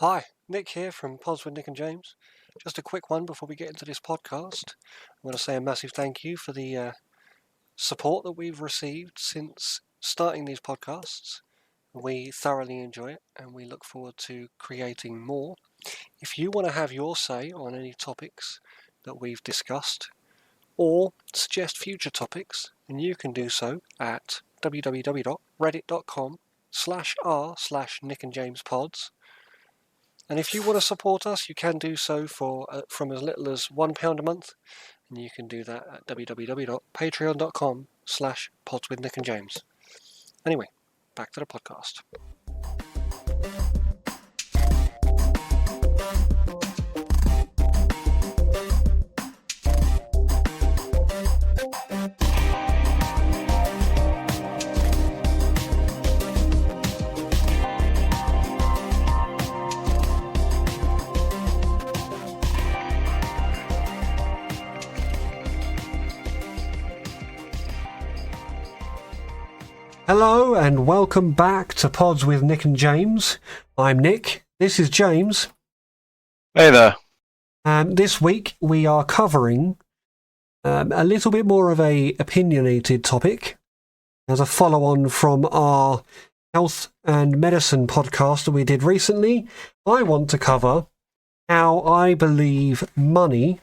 Hi, Nick here from Pods with Nick and James. Just a quick one before we get into this podcast. I want to say a massive thank you for the support that we've received since starting these podcasts. We thoroughly enjoy it and we look forward to creating more. If you want to have your say on any topics that we've discussed or suggest future topics, then you can do so at www.reddit.com/r/nickandjamespods. And if you want to support us, you can do so for from as little as £1 a month, and you can do that at www.patreon.com/podswithnickandjames. Anyway, back to the podcast. Hello and welcome back to Pods with Nick and James. I'm Nick. This is James. Hey there. This week we are covering a little bit more of a opinionated topic as a follow-on from our health and medicine podcast that we did recently. I want to cover how I believe money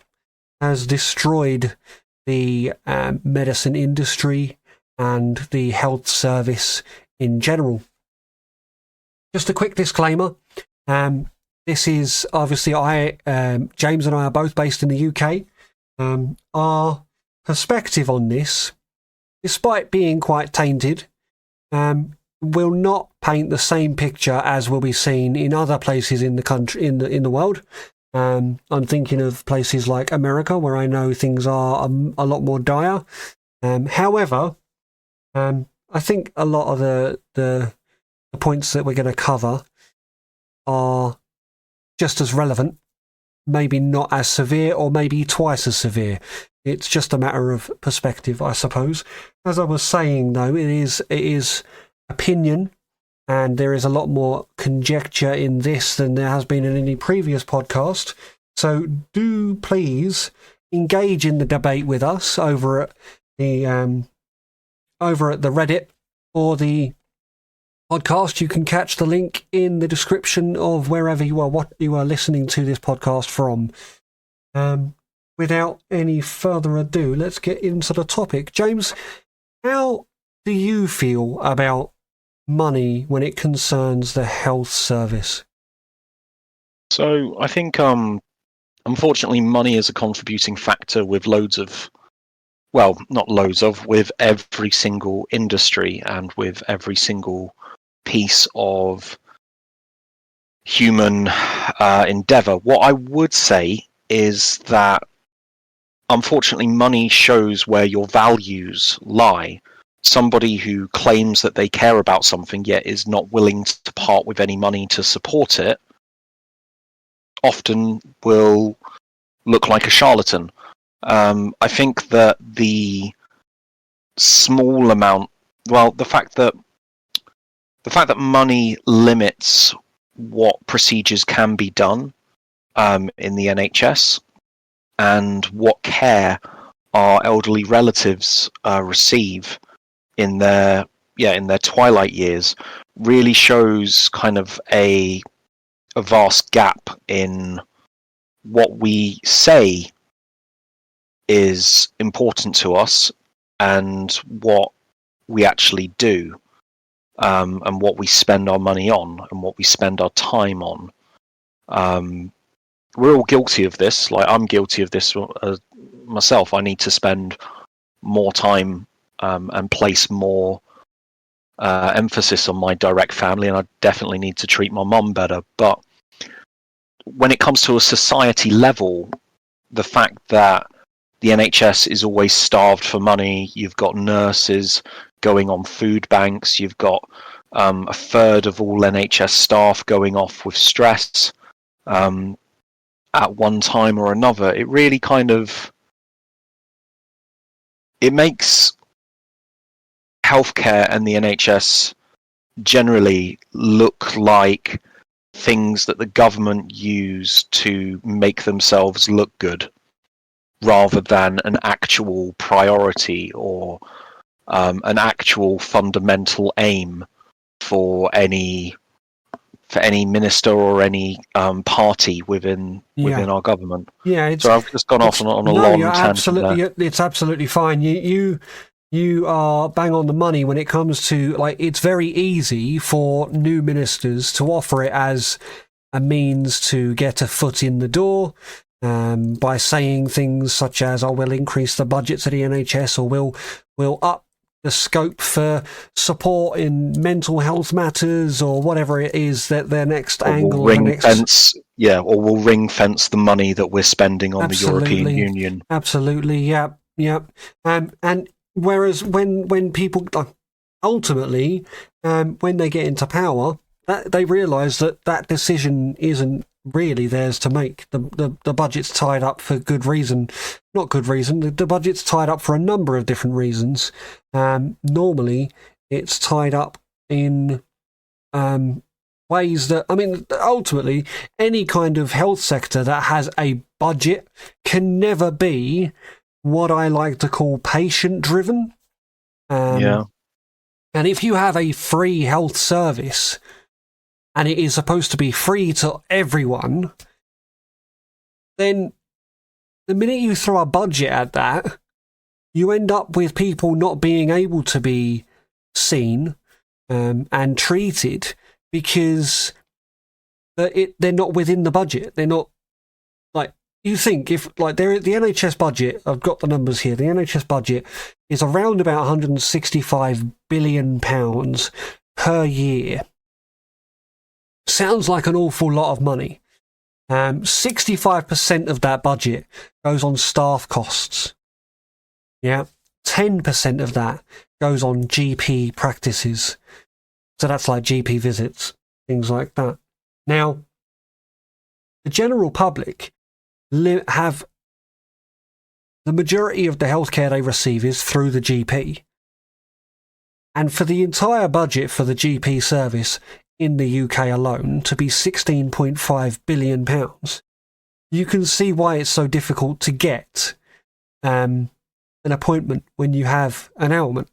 has destroyed the medicine industry and the health service in general. Just a quick disclaimer. This is obviously James and I are both based in the UK. Our perspective on this, despite being quite tainted, will not paint the same picture as will be seen in other places in the country, in the world. I'm thinking of places like America, where I know things are a lot more dire. However, I think a lot of the points that we're going to cover are just as relevant, maybe not as severe, or maybe twice as severe. It's just a matter of perspective, I suppose. As I was saying, though, it is opinion, and there is a lot more conjecture in this than there has been in any previous podcast. So do please engage in the debate with us over at the Reddit or the podcast. You can catch the link in the description of wherever you are, what you are listening to this podcast from. Without any further ado, let's get into the topic. James, how do you feel about money when it concerns the health service? So I think, unfortunately, money is a contributing factor with with every single industry and with every single piece of human endeavor. What I would say is that, unfortunately, money shows where your values lie. Somebody who claims that they care about something yet is not willing to part with any money to support it often will look like a charlatan. I think that the fact that money limits what procedures can be done in the NHS and what care our elderly relatives receive in their twilight years really shows kind of a vast gap in what we say is important to us and what we actually do, and what we spend our money on and what we spend our time on. We're all guilty of this. Like, I'm guilty of this myself. I need to spend more time and place more emphasis on my direct family, and I definitely need to treat my mum better. But when it comes to a society level, the fact that the NHS is always starved for money, you've got nurses going on food banks, you've got a third of all NHS staff going off with stress at one time or another, it really it makes healthcare and the NHS generally look like things that the government use to make themselves look good, rather than an actual priority or an actual fundamental aim for any minister or any party within our government. Yeah, So I've just gone off on a no, long you're tangent there. it's absolutely fine. You are bang on the money when it comes to, like, it's very easy for new ministers to offer it as a means to get a foot in the door, by saying things such as, "Oh, we'll increase the budget to the NHS," or "We'll up the scope for support in mental health matters," or whatever it is that their next angle. Or we'll ring fence the money that we're spending on the European Union. Absolutely, yeah. And whereas when people ultimately, when they get into power, they realise that decision isn't really theirs to make. The budget's tied up for good reason. Not good reason. The budget's tied up for a number of different reasons. Normally, it's tied up in ways that, I mean, ultimately, any kind of health sector that has a budget can never be what I like to call patient-driven. Yeah. And if you have a free health service, and it is supposed to be free to everyone, then the minute you throw a budget at that, you end up with people not being able to be seen and treated because they're not within the budget. They're not, like, you think if, like, the NHS budget, I've got the numbers here, the NHS budget is around about £165 billion per year. Sounds like an awful lot of money. 65% of that budget goes on staff costs. Yeah. 10% of that goes on GP practices. So that's like GP visits, things like that. Now, the general public have the majority of the healthcare they receive is through the GP. And for the entire budget for the GP service in the UK alone to be £16.5 billion, you can see why it's so difficult to get an appointment when you have an ailment.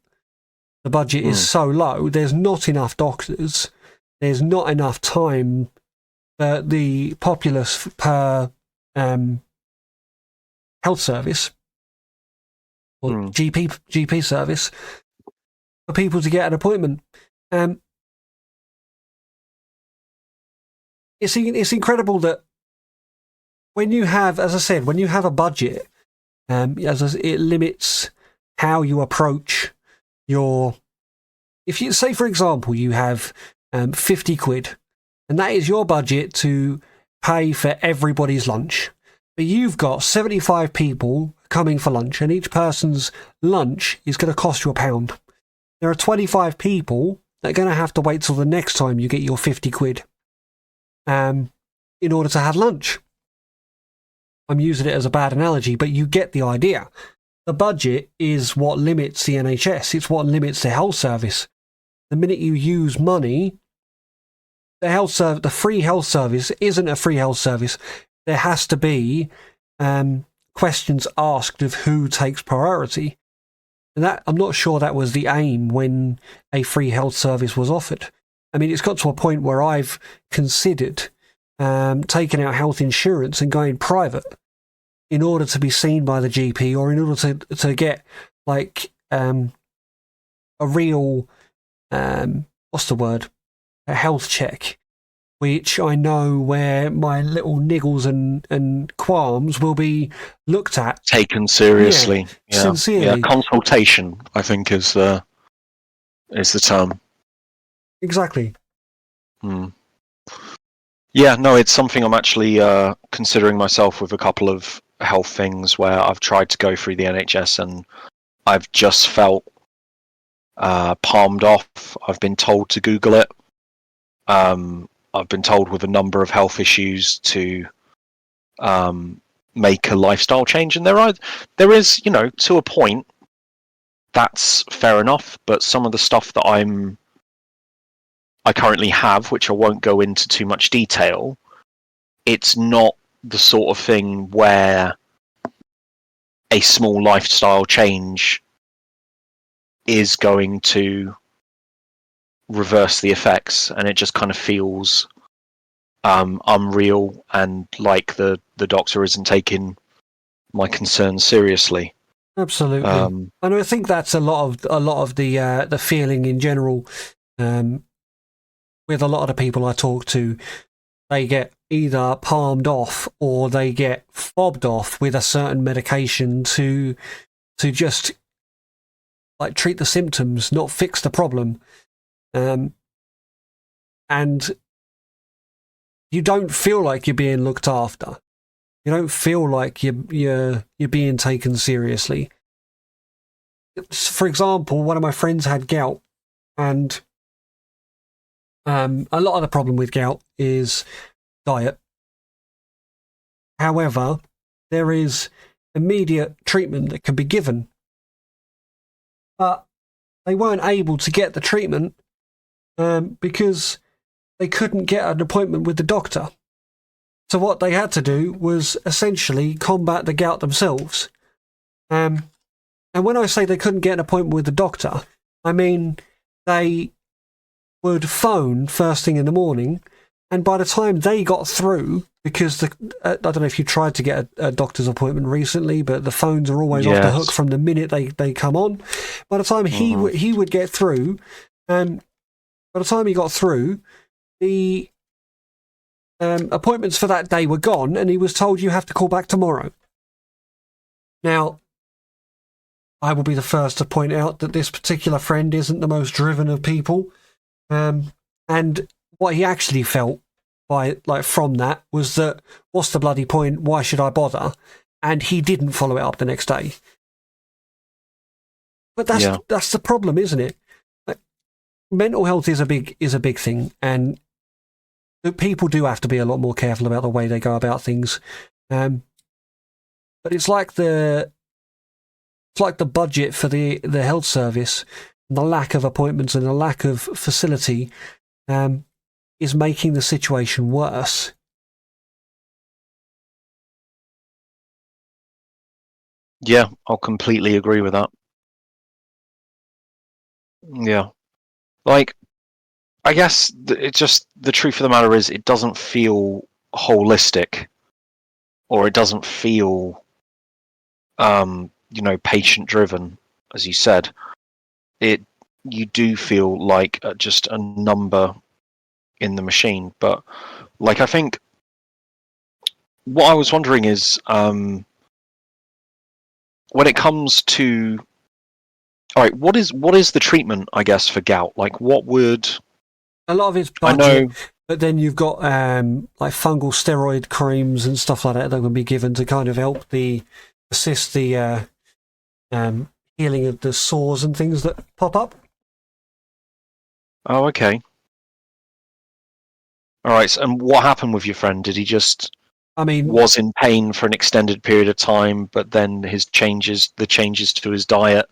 The budget is so low, there's not enough doctors, there's not enough time for the populace per health service or GP service for people to get an appointment. It's incredible that when you have, as I said, when you have a budget, it limits how you approach your. If you say, for example, you have 50 quid, and that is your budget to pay for everybody's lunch, but you've got 75 people coming for lunch, and each person's lunch is going to cost you £1. There are 25 people that are going to have to wait till the next time you get your 50 quid. In order to have lunch. I'm using it as a bad analogy, but you get the idea. The budget is what limits the NHS. It's what limits the health service. The minute you use money, the free health service isn't a free health service. There has to be questions asked of who takes priority. And that, I'm not sure that was the aim when a free health service was offered. I mean, it's got to a point where I've considered taking out health insurance and going private in order to be seen by the GP, or in order to get, like, a real, what's the word? A health check, which I know where my little niggles and qualms will be looked at. Taken seriously. Yeah. Sincerely. Yeah, consultation, I think, is the term. Exactly. Yeah, no, it's something I'm actually considering myself with a couple of health things where I've tried to go through the NHS and I've just felt palmed off. I've been told to Google it. I've been told with a number of health issues to make a lifestyle change, and there is, you know, to a point, that's fair enough. But some of the stuff that I'm I currently have, which I won't go into too much detail, it's not the sort of thing where a small lifestyle change is going to reverse the effects, and it just kind of feels unreal, and like the doctor isn't taking my concerns seriously. Absolutely, and I think that's a lot of the feeling in general. With a lot of the people I talk to, they get either palmed off or they get fobbed off with a certain medication to just like treat the symptoms, not fix the problem. And you don't feel like you're being looked after. You don't feel like you're being taken seriously. For example, one of my friends had gout, and a lot of the problem with gout is diet. However, there is immediate treatment that can be given, but they weren't able to get the treatment because they couldn't get an appointment with the doctor. So what they had to do was essentially combat the gout themselves. And when I say they couldn't get an appointment with the doctor, I mean they would phone first thing in the morning, and by the time they got through, because I don't know if you tried to get a doctor's appointment recently, but the phones are always off the hook from the minute they come on. By the time he would get through, and by the time he got through, the appointments for that day were gone, and he was told you have to call back tomorrow. Now, I will be the first to point out that this particular friend isn't the most driven of people. And what he actually felt from that was that, what's the bloody point? Why should I bother? And he didn't follow it up the next day. But that's the problem, isn't it? Like, mental health is a big thing, and people do have to be a lot more careful about the way they go about things. But it's like the budget for the health service, and the lack of appointments and the lack of facility is making the situation worse. Yeah, I'll completely agree with that. Yeah. Like, I guess it's just the truth of the matter is it doesn't feel holistic, or it doesn't feel, patient driven, as you said. You do feel like just a number in the machine. But like, I think what I was wondering is, when it comes to, all right, what is the treatment, I guess, for gout? Like, what would a lot of it's budget, I know, but then you've got like fungal steroid creams and stuff like that that can be given to kind of help assist the healing of the sores and things that pop up. Oh, okay. All right. So, and what happened with your friend? Did he just, was in pain for an extended period of time, but then the changes to his diet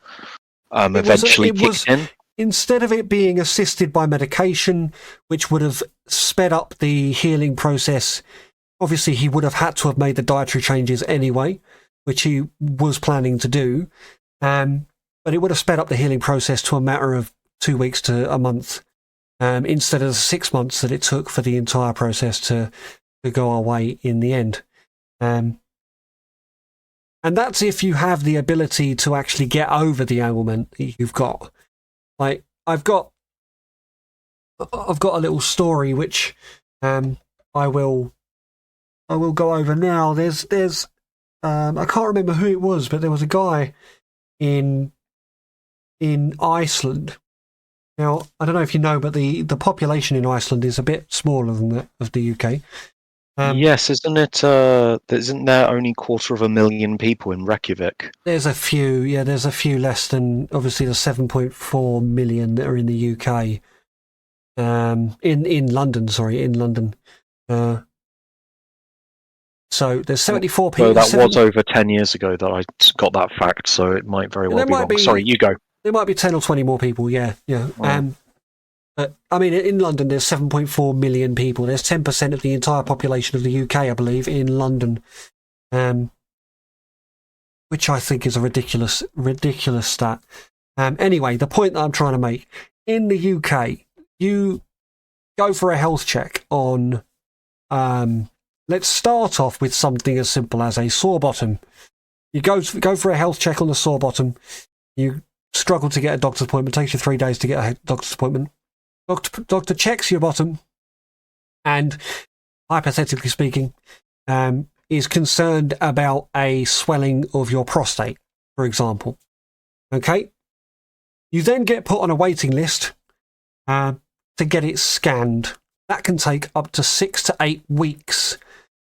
eventually kicked in? Instead of it being assisted by medication, which would have sped up the healing process, obviously he would have had to have made the dietary changes anyway, which he was planning to do. But it would have sped up the healing process to a matter of 2 weeks to a month, instead of the 6 months that it took for the entire process to go away in the end. And that's if you have the ability to actually get over the ailment that you've got. Like, I've got a little story which I will go over now. There's I can't remember who it was, but there was a guy in Iceland. Now, I don't know if you know, but the population in Iceland is a bit smaller than that of the UK. Yes, isn't it? Isn't there only 250,000 people in Reykjavik? There's a few, there's a few less than, obviously, the 7.4 million that are in the UK. In London. So there's 74 people. So that was over 10 years ago that I got that fact, so it might very well be wrong. Sorry, you go. There might be 10 or 20 more people, yeah. Wow. But, I mean, in London, there's 7.4 million people. There's 10% of the entire population of the UK, I believe, in London. Which I think is a ridiculous stat. Anyway, the point that I'm trying to make, in the UK, you go for a health check on, let's start off with something as simple as a sore bottom. You go for a health check on the sore bottom. You struggle to get a doctor's appointment. It takes you 3 days to get a doctor's appointment. Doctor checks your bottom and, hypothetically speaking, is concerned about a swelling of your prostate, for example. Okay? You then get put on a waiting list to get it scanned. That can take up to 6 to 8 weeks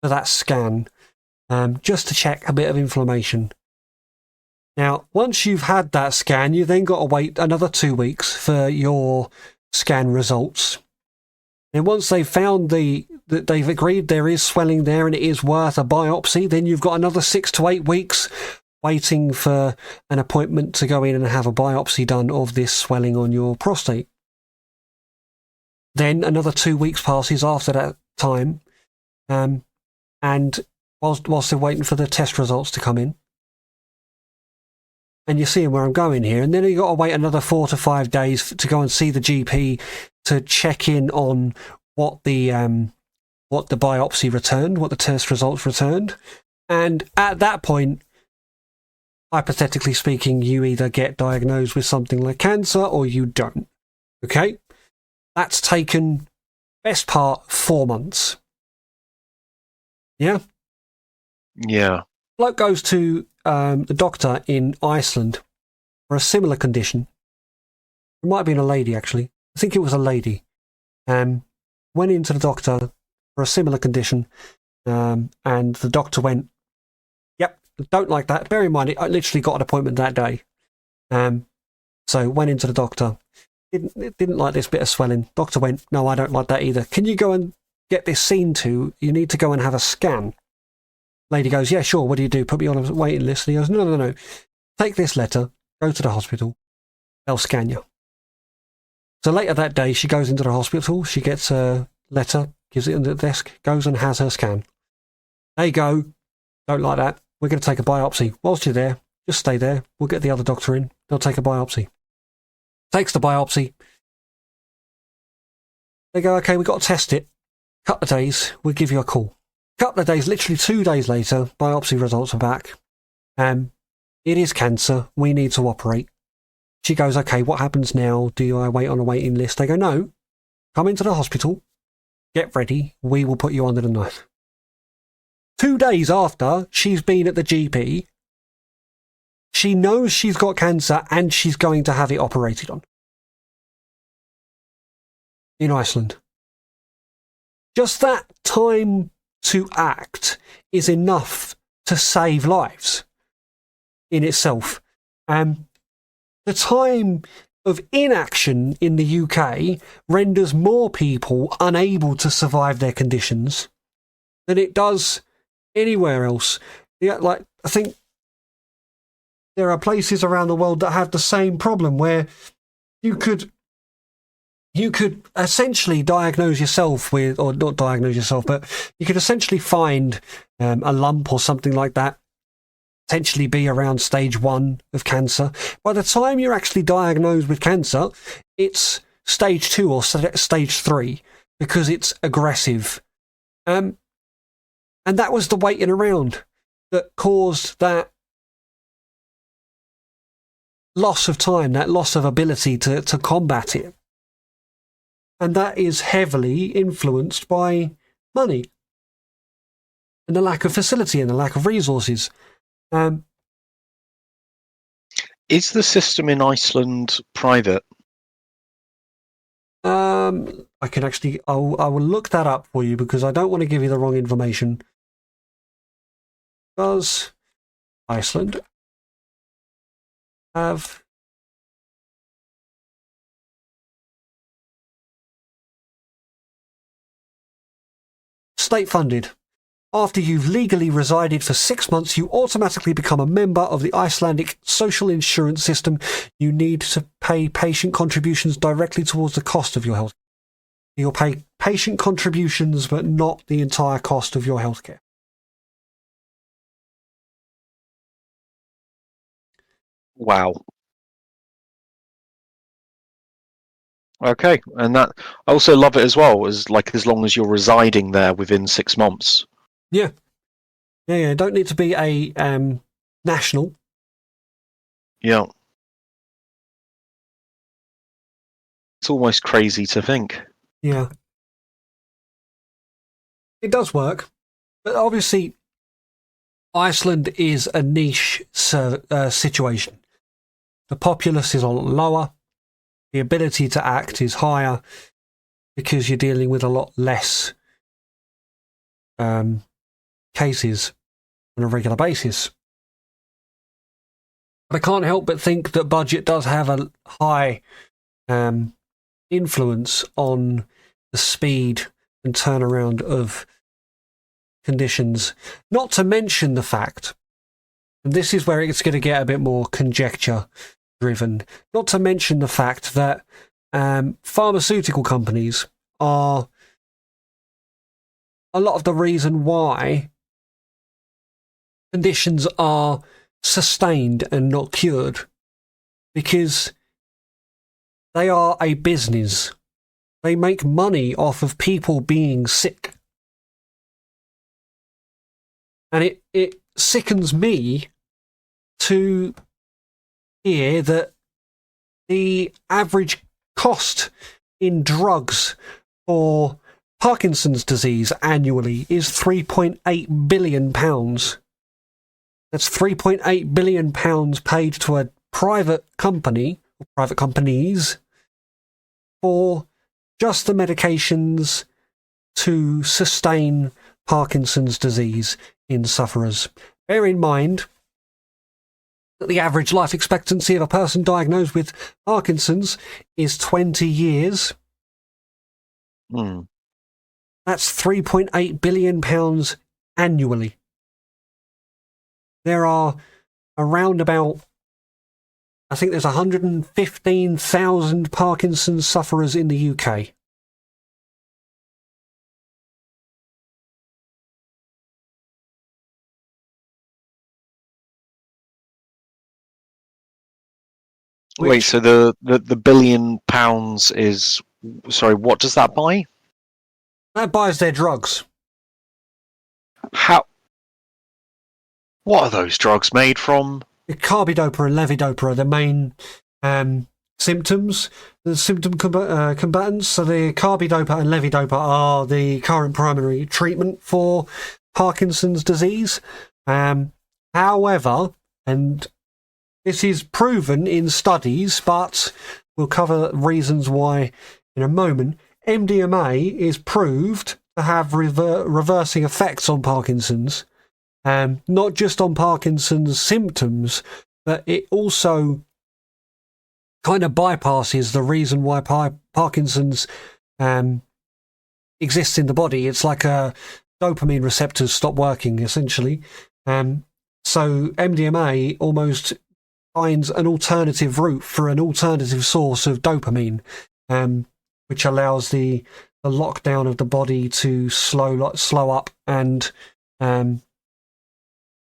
for that scan, just to check a bit of inflammation. Now, once you've had that scan, you then got to wait another 2 weeks for your scan results. And once they've found that they've agreed there is swelling there and it is worth a biopsy, then you've got another 6 to 8 weeks waiting for an appointment to go in and have a biopsy done of this swelling on your prostate. Then another 2 weeks passes after that time, and whilst they're waiting for the test results to come in. And you're seeing where I'm going here. And then you've got to wait another 4 to 5 days to go and see the GP to check in on what the biopsy returned, what the test results returned. And at that point, hypothetically speaking, you either get diagnosed with something like cancer or you don't. Okay? That's taken, best part, 4 months. Yeah? Yeah. Bloke goes to the doctor in Iceland for a similar condition. It might have been a lady, actually. I think it was a lady. Went into the doctor for a similar condition, and the doctor went, "Yep, don't like that." Bear in mind, I literally got an appointment that day. So went into the doctor. Didn't like this bit of swelling. Doctor went, "No, I don't like that either. Can you go and get this seen to? You need to go and have a scan." Lady goes, "Yeah, sure. What do you do? Put me on a waiting list?" And he goes, No. Take this letter, go to the hospital. They'll scan you. So later that day, she goes into the hospital. She gets a letter, gives it on the desk, goes and has her scan. They go, "Don't like that. We're going to take a biopsy." Whilst you're there, just stay there. We'll get the other doctor in. They'll take a biopsy. Takes the biopsy. They go, "Okay, we've got to test it. Couple of days, we'll give you a call." Couple of days, literally 2 days later, biopsy results are back. It is cancer. We need to operate. She goes, "Okay, what happens now? Do I wait on a waiting list?" They go, "No. Come into the hospital. Get ready. We will put you under the knife." 2 days after she's been at the GP, she knows she's got cancer and she's going to have it operated on. In Iceland. Just that time to act is enough to save lives in itself. The time of inaction in the UK renders more people unable to survive their conditions than it does anywhere else. Yeah, like, I think there are places around the world that have the same problem where you could essentially diagnose yourself with, or not diagnose yourself, but you could essentially find a lump or something like that, potentially be around stage 1 of cancer. By the time you're actually diagnosed with cancer, it's stage 2 or stage 3 because it's aggressive. And that was the waiting around that caused that loss of time, that loss of ability to combat it. And that is heavily influenced by money and the lack of facility and the lack of resources. Is the system in Iceland private? I can actually, I will look that up for you because I don't want to give you the wrong information. Does Iceland have state funded? After you've legally resided for 6 months, you automatically become a member of the Icelandic social insurance system. You need to pay patient contributions directly towards the cost of your health. You'll pay patient contributions, but not the entire cost of your healthcare. Wow. Okay, and that I also love it as well, as long as you're residing there within 6 months. Yeah. Don't need to be a national. Yeah. It's almost crazy to think. Yeah. It does work, but obviously Iceland is a niche situation. The populace is a lot lower. The ability to act is higher because you're dealing with a lot less cases on a regular basis. But I can't help but think that budget does have a high influence on the speed and turnaround of conditions. Not to mention the fact, and this is where it's going to get a bit more conjecture driven, not to mention the fact that pharmaceutical companies are a lot of the reason why conditions are sustained and not cured, because they are a business. They make money off of people being sick. And it sickens me to hear that the average cost in drugs for Parkinson's disease annually is £3.8 billion. That's £3.8 billion paid to a private company, or private companies, for just the medications to sustain Parkinson's disease in sufferers. Bear in mind that the average life expectancy of a person diagnosed with Parkinson's is 20 years. That's £3.8 billion annually. There are around about, I think there's 115,000 Parkinson's sufferers in the UK. Wait, so the £1 billion is, sorry, what does that buy? That buys their drugs. How? What are those drugs made from? Carbidopa and levodopa are the main symptoms, the symptom combatants. So the carbidopa and levodopa are the current primary treatment for Parkinson's disease. However, and this is proven in studies, but we'll cover reasons why in a moment, MDMA is proved to have reversing effects on Parkinson's. Not just on Parkinson's symptoms, but it also kind of bypasses the reason why Parkinson's exists in the body. It's like a dopamine receptors stop working, essentially. So MDMA almost finds an alternative route for an alternative source of dopamine, which allows the lockdown of the body to slow up and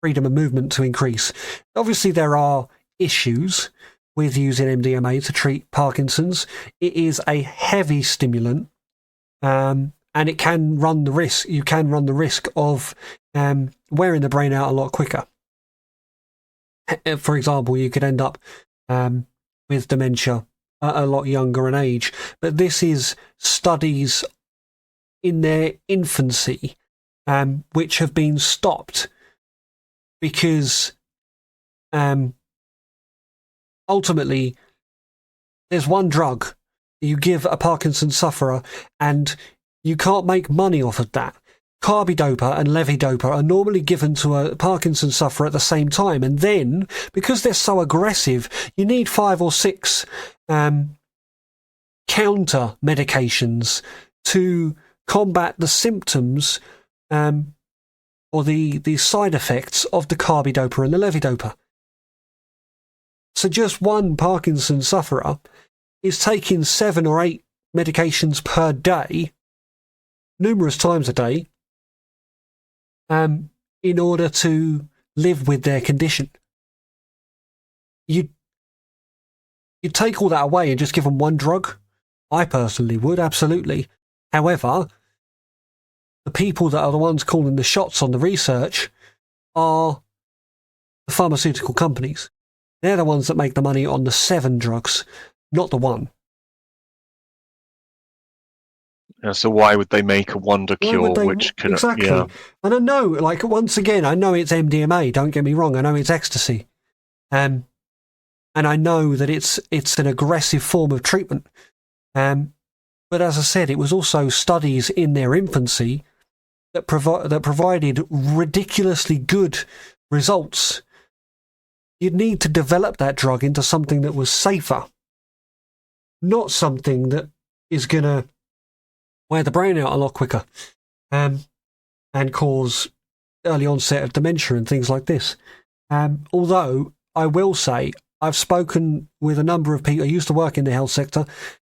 freedom of movement to increase. Obviously, there are issues with using MDMA to treat Parkinson's. It is a heavy stimulant, and it can run the risk. You can run the risk of wearing the brain out a lot quicker. For example, you could end up with dementia at a lot younger an age. But this is studies in their infancy, which have been stopped because ultimately there's one drug you give a Parkinson's sufferer and you can't make money off of that. Carbidopa and levodopa are normally given to a Parkinson's sufferer at the same time, and then because they're so aggressive, you need 5 or 6 counter medications to combat the symptoms or the side effects of the carbidopa and the levodopa. So just one Parkinson's sufferer is taking 7 or 8 medications per day, numerous times a day, in order to live with their condition. You'd take all that away and just give them one drug? I personally would, absolutely. However, the people that are the ones calling the shots on the research are the pharmaceutical companies. They're the ones that make the money on the 7 drugs, not the 1. Yeah, so why would they make a wonder cure which can... Exactly. Yeah. And I know, like, once again, I know it's MDMA, don't get me wrong. I know it's ecstasy. And I know that it's an aggressive form of treatment. But as I said, it was also studies in their infancy that provided ridiculously good results. You'd need to develop that drug into something that was safer, not something that is going to wear the brain out a lot quicker, and cause early onset of dementia and things like this. Although I will say, I've spoken with a number of people. I used to work in the health sector,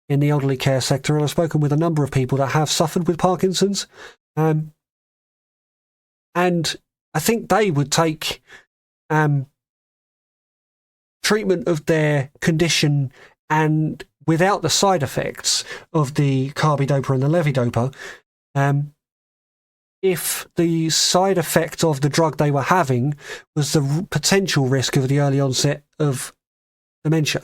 in the elderly care sector, and I've spoken with a number of people that have suffered with Parkinson's. And I think they would take treatment of their condition and without the side effects of the carbidopa and the levodopa, if the side effect of the drug they were having was the potential risk of the early onset of dementia.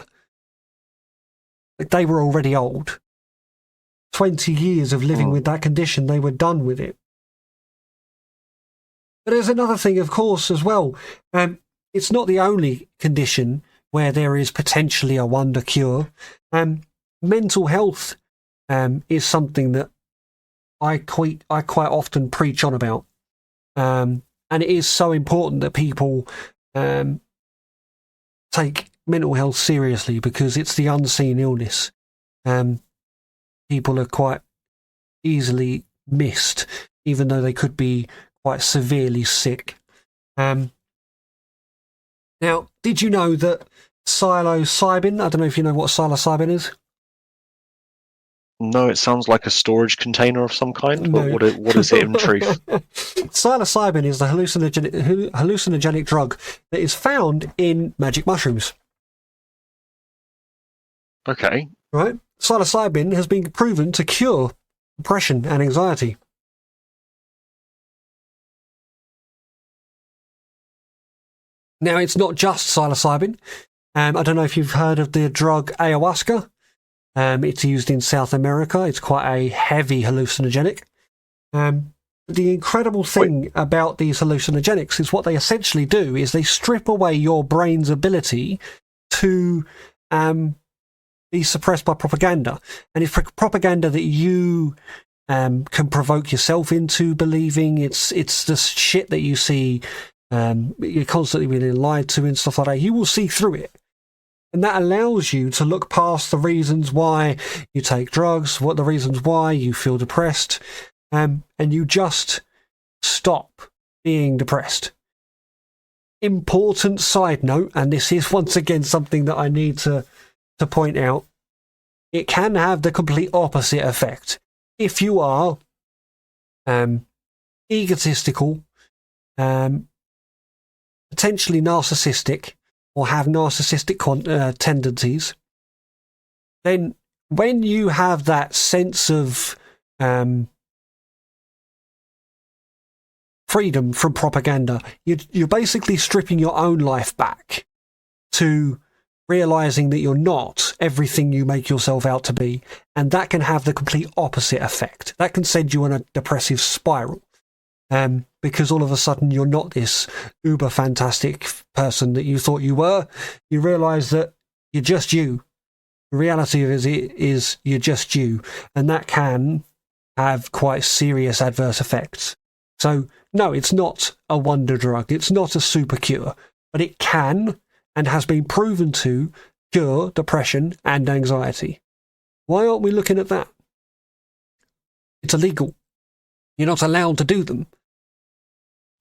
Like, they were already old. 20 years of living with that condition, they were done with it. But there's another thing, of course, as well. It's not the only condition where there is potentially a wonder cure. Mental health is something that I quite often preach on about. And it is so important that people take mental health seriously, because it's the unseen illness. People are quite easily missed, even though they could be quite severely sick. Now, did you know that psilocybin, I don't know if you know what psilocybin is? No, it sounds like a storage container of some kind, but No. what is it in truth? Psilocybin is the hallucinogenic drug that is found in magic mushrooms. Okay. Right? Psilocybin has been proven to cure depression and anxiety. Now, it's not just psilocybin. I don't know if you've heard of the drug ayahuasca. It's used in South America. It's quite a heavy hallucinogenic. The incredible thing about these hallucinogenics is what they essentially do is they strip away your brain's ability to be suppressed by propaganda. And it's propaganda that you can provoke yourself into believing. It's the shit that you see. You're constantly being lied to and stuff like that. You will see through it. And that allows you to look past the reasons why you take drugs, what the reasons why you feel depressed, and you just stop being depressed. Important side note, and this is once again something that I need to point out, it can have the complete opposite effect. If you are egotistical, potentially narcissistic, or have narcissistic tendencies, then when you have that sense of freedom from propaganda, you're basically stripping your own life back to realizing that you're not everything you make yourself out to be, and that can have the complete opposite effect. That can send you on a depressive spiral. Because all of a sudden you're not this uber fantastic person that you thought you were. You realise that you're just you. The reality of it is you're just you. And that can have quite serious adverse effects. So, no, it's not a wonder drug. It's not a super cure. But it can, and has been proven to, cure depression and anxiety. Why aren't we looking at that? It's illegal. You're not allowed to do them.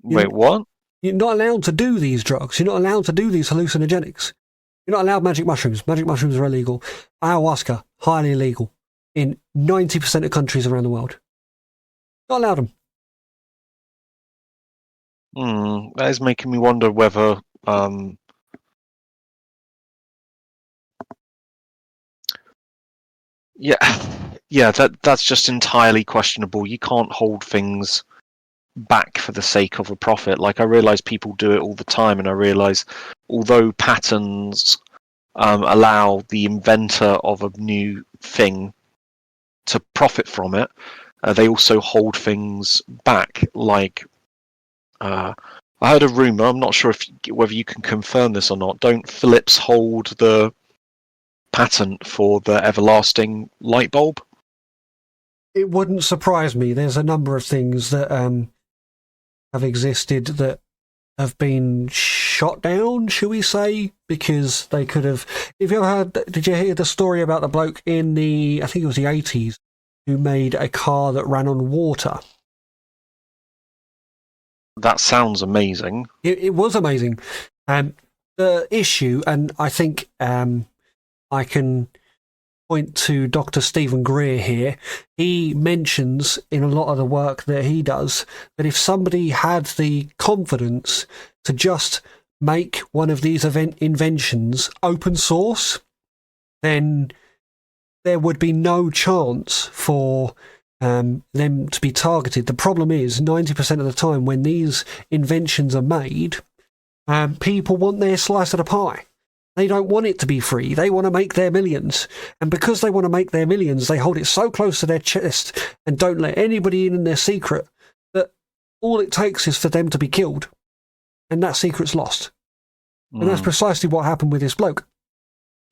Wait, what? You're not allowed to do these drugs. You're not allowed to do these hallucinogenics. You're not allowed magic mushrooms. Magic mushrooms are illegal. Ayahuasca, highly illegal in 90% of countries around the world. Not allowed them. That is making me wonder whether that's just entirely questionable. You can't hold things back for the sake of a profit. Like, I realize people do it all the time, and I realize although patents allow the inventor of a new thing to profit from it, they also hold things back. Like, I heard a rumor, I'm not sure whether you can confirm this or not. Don't Philips hold the patent for the everlasting light bulb? It wouldn't surprise me. There's a number of things that have existed that have been shot down, shall we say, because they could have... Did you hear the story about the bloke in I think it was the 80s, who made a car that ran on water? That sounds amazing. It was amazing. The issue, and I think I can point to Dr. Stephen Greer here. He mentions in a lot of the work that he does that if somebody had the confidence to just make one of these inventions open source, then there would be no chance for them to be targeted. The problem is 90% of the time when these inventions are made, people want their slice of the pie. They don't want it to be free. They want to make their millions. And because they want to make their millions, they hold it so close to their chest and don't let anybody in their secret that all it takes is for them to be killed. And that secret's lost. And that's precisely what happened with this bloke.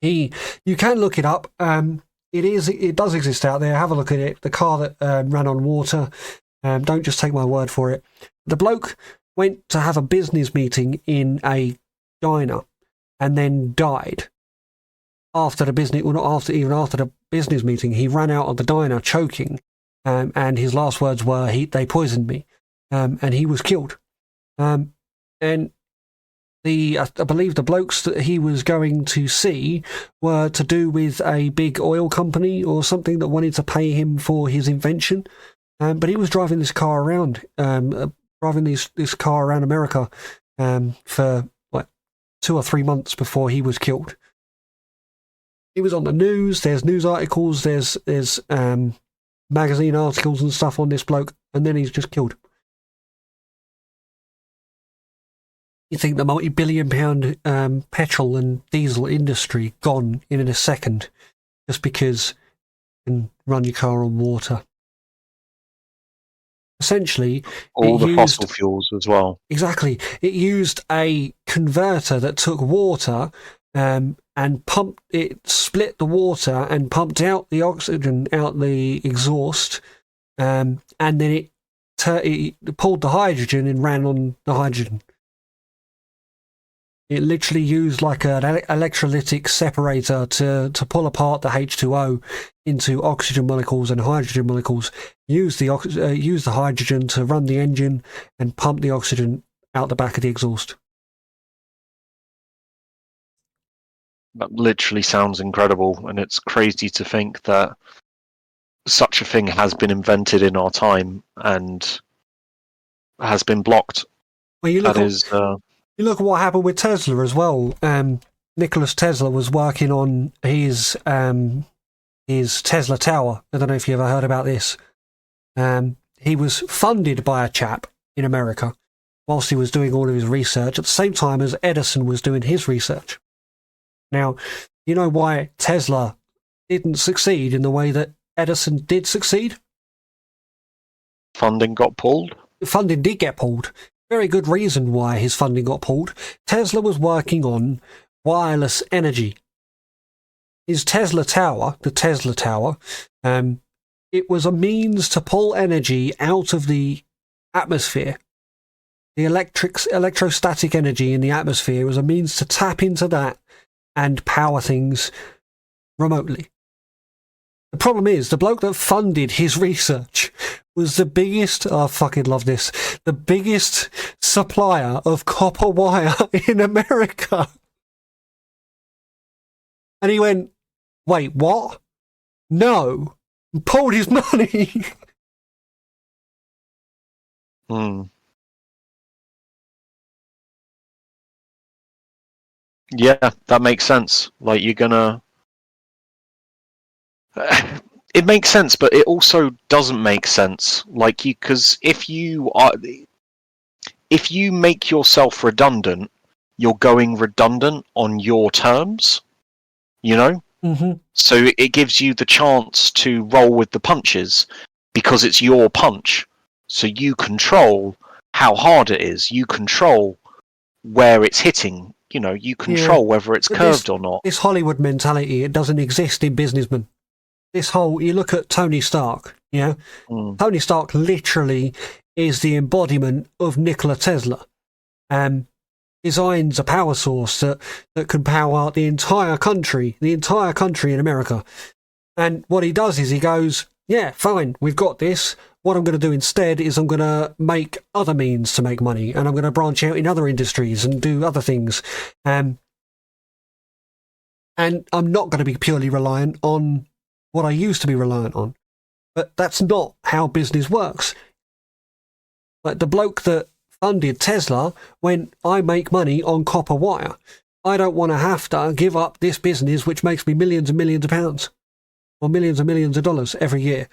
You can look it up. It does exist out there. Have a look at it. The car that ran on water. Don't just take my word for it. The bloke went to have a business meeting in a diner and then died after the business. Well, not after, even after the business meeting. He ran out of the diner choking, and his last words were, "They poisoned me," and he was killed. And I believe the blokes that he was going to see were to do with a big oil company or something that wanted to pay him for his invention. But he was driving this car around, this car around America for like 2 or 3 months before he was killed. He was on the news. There's news articles. There's magazine articles and stuff on this bloke, and then he's just killed. You think the multi-billion-pound petrol and diesel industry gone in a second just because you can run your car on water? Essentially, all the fossil fuels as well. Exactly. It used a converter that took water and pumped it, split the water and pumped out the oxygen out the exhaust, and then it pulled the hydrogen and ran on the hydrogen. It literally used like an electrolytic separator to pull apart the H2O into oxygen molecules and hydrogen molecules. Use the hydrogen to run the engine and pump the oxygen out the back of the exhaust. That literally sounds incredible, and it's crazy to think that such a thing has been invented in our time and has been blocked. Well, you look at what happened with Tesla as well. Nikola Tesla was working on his Tesla Tower. I don't know if you ever heard about this. He was funded by a chap in America whilst he was doing all of his research at the same time as Edison was doing his research. Now, you know why Tesla didn't succeed in the way that Edison did succeed? Funding got pulled? Funding did get pulled. Very good reason why his funding got pulled. Tesla was working on wireless energy. His Tesla Tower, the Tesla Tower, it was a means to pull energy out of the atmosphere. The electrostatic energy in the atmosphere was a means to tap into that and power things remotely. The problem is, the bloke that funded his research was the biggest, I fucking love this, the biggest supplier of copper wire in America. And he went, wait, what? No. And pulled his money. Yeah, that makes sense. Like, you're gonna... It makes sense, but it also doesn't make sense. Like, because if you make yourself redundant, you're going redundant on your terms, you know? Mm-hmm. So it gives you the chance to roll with the punches because it's your punch. So you control how hard it is. You control where it's hitting. You know, you control whether it's curved or not. This Hollywood mentality, it doesn't exist in businessmen. This whole, you look at Tony Stark, Tony Stark literally is the embodiment of Nikola Tesla. Designs a power source that can power the entire country in America. And what he does is he goes, yeah, fine, we've got this. What I'm going to do instead is I'm going to make other means to make money, and I'm going to branch out in other industries and do other things. And I'm not going to be purely reliant on what I used to be reliant on. But that's not how business works. Like the bloke that funded Tesla went, I make money on copper wire. I don't want to have to give up this business which makes me millions and millions of pounds or millions and millions of dollars every year.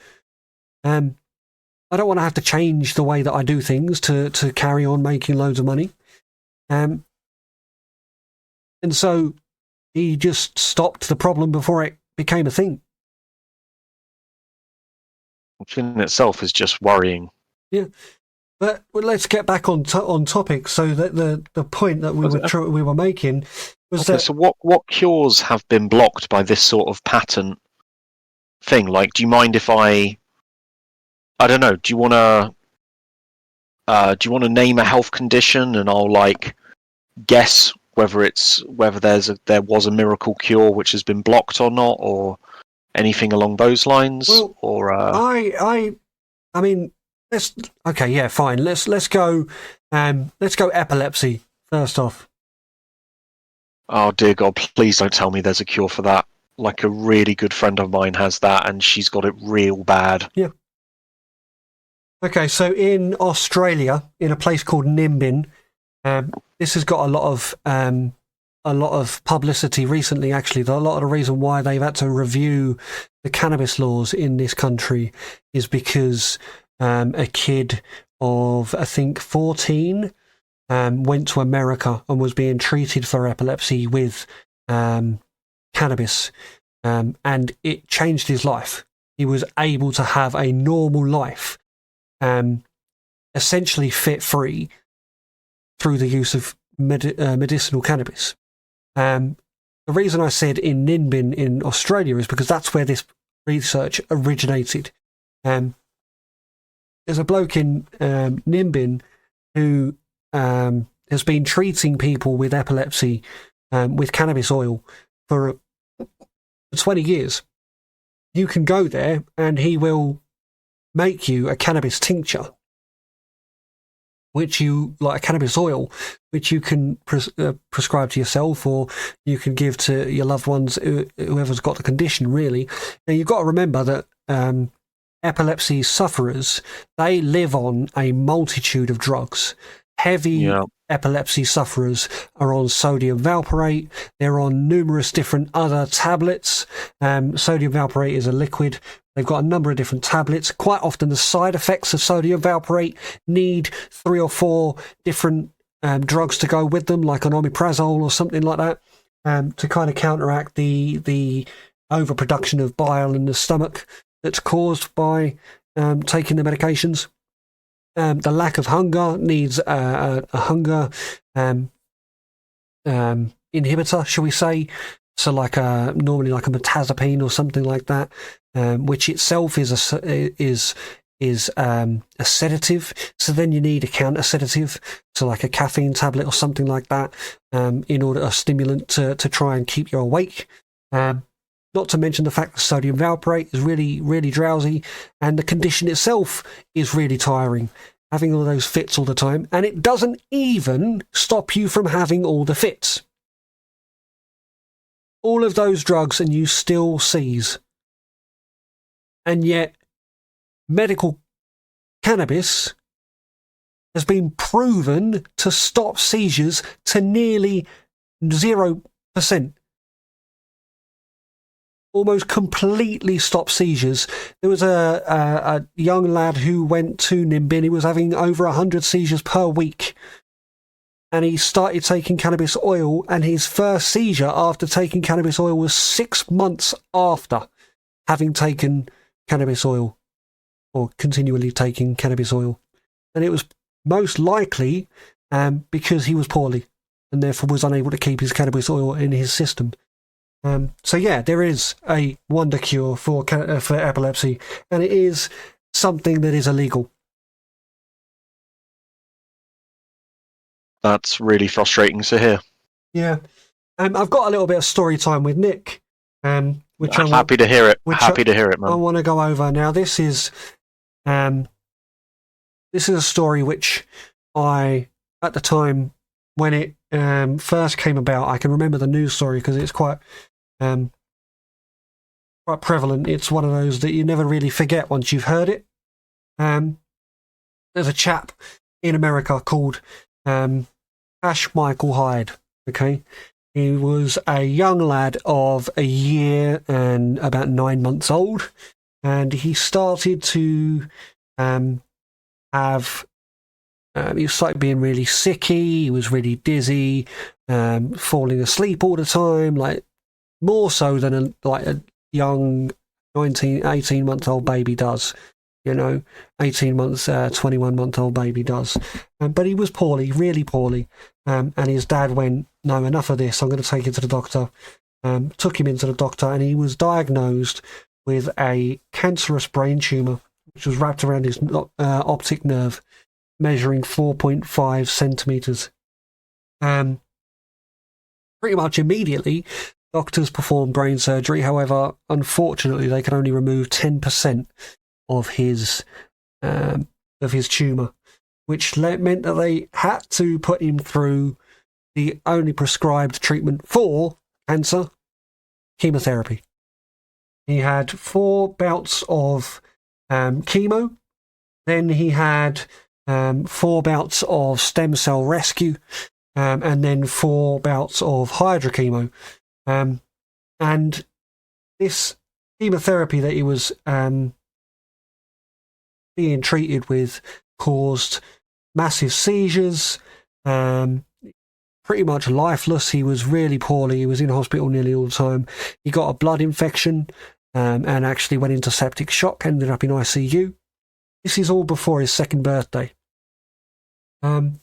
I don't want to have to change the way that I do things to carry on making loads of money. And so he just stopped the problem before it became a thing. Which in itself is just worrying. Yeah. But let's get back on topic. So that the point that we were making was that. So what cures have been blocked by this sort of patent thing? Like, do you mind if I don't know? Do you want to name a health condition, and I'll like guess whether there was a miracle cure which has been blocked or not, or anything along those lines? Well, or I mean. Fine. Let's go epilepsy first off. Oh dear God, please don't tell me there's a cure for that. Like, a really good friend of mine has that and she's got it real bad. Yeah. Okay, so in Australia, in a place called Nimbin, this has got a lot of publicity recently, actually. A lot of the reason why they've had to review the cannabis laws in this country is because a kid of, I think, 14 went to America and was being treated for epilepsy with cannabis, and it changed his life. He was able to have a normal life, essentially fit-free through the use of medicinal cannabis. The reason I said in Nimbin in Australia is because that's where this research originated. There's a bloke in Nimbin who has been treating people with epilepsy with cannabis oil for 20 years. You can go there and he will make you a cannabis tincture, like a cannabis oil, which you can prescribe to yourself, or you can give to your loved ones, whoever's got the condition, really. Now, you've got to remember that epilepsy sufferers, they live on a multitude of drugs. Heavy epilepsy sufferers are on sodium valproate. They're on numerous different other tablets. Sodium valproate is a liquid. They've got a number of different tablets. Quite often the side effects of sodium valproate need 3 or 4 different drugs to go with them, like an omeprazole or something like that, to kind of counteract the overproduction of bile in the stomach that's caused by taking the medications. The lack of hunger needs a hunger inhibitor, shall we say? So, normally like a mirtazapine or something like that, which itself is a sedative. So then you need a counter sedative, so like a caffeine tablet or something like that, in order a stimulant to try and keep you awake. Not to mention the fact that sodium valproate is really, really drowsy, and the condition itself is really tiring. having all those fits all the time, and it doesn't even stop you from having all the fits. All of those drugs and you still seize. And yet, medical cannabis has been proven to stop seizures to nearly 0%. Almost completely stop seizures. There was a young lad who went to Nimbin. He was having over 100 seizures per week. And he started taking cannabis oil, and his first seizure after taking cannabis oil was 6 months after having taken cannabis oil, or continually taking cannabis oil. And it was most likely because he was poorly and therefore was unable to keep his cannabis oil in his system. So yeah, there is a wonder cure for epilepsy, and it is something that is illegal. That's really frustrating to hear. Yeah. I've got a little bit of story time with Nick, which I'm happy to hear it. Happy to hear it, man. I want to go over now. This is a story which I, at the time when it first came about, I can remember the news story because it's quite prevalent. It's one of those that you never really forget once you've heard it. There's a chap in America called Ash Michael Hyde. Okay, he was a young lad of a year and about 9 months old, and he started to have. He started being really sicky. He was really dizzy, falling asleep all the time, like more so than a young 18-month-old baby does. 18 months, 21-month-old baby does. But he was poorly, really poorly. And his dad went, no, enough of this. I'm going to take you to the doctor. Took him into the doctor, and he was diagnosed with a cancerous brain tumour, which was wrapped around his optic nerve, measuring 4.5 centimetres. Pretty much immediately, doctors performed brain surgery. However, unfortunately, they could only remove 10% of his tumour, which meant that they had to put him through the only prescribed treatment for cancer, chemotherapy. He had 4 bouts of chemo, then he had 4 bouts of stem cell rescue, and then 4 bouts of hydrochemo. And this chemotherapy that he was being treated with caused massive seizures, pretty much lifeless. He was really poorly. He was in hospital nearly all the time. He got a blood infection and actually went into septic shock, ended up in ICU. This is all before his 2nd birthday. And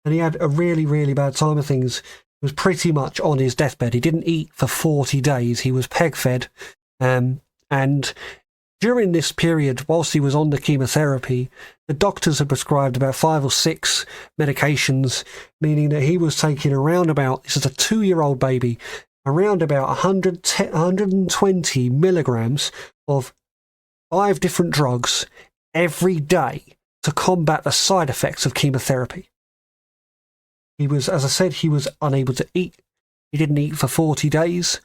he had a really, really bad time of things. He was pretty much on his deathbed. He didn't eat for 40 days. He was peg-fed. And during this period, whilst he was on the chemotherapy, the doctors had prescribed about 5 or 6 medications, meaning that he was taking around about, this is a 2-year-old baby, around about 120 milligrams of 5 different drugs every day to combat the side effects of chemotherapy. He was, as I said, he was unable to eat. He didn't eat for 40 days,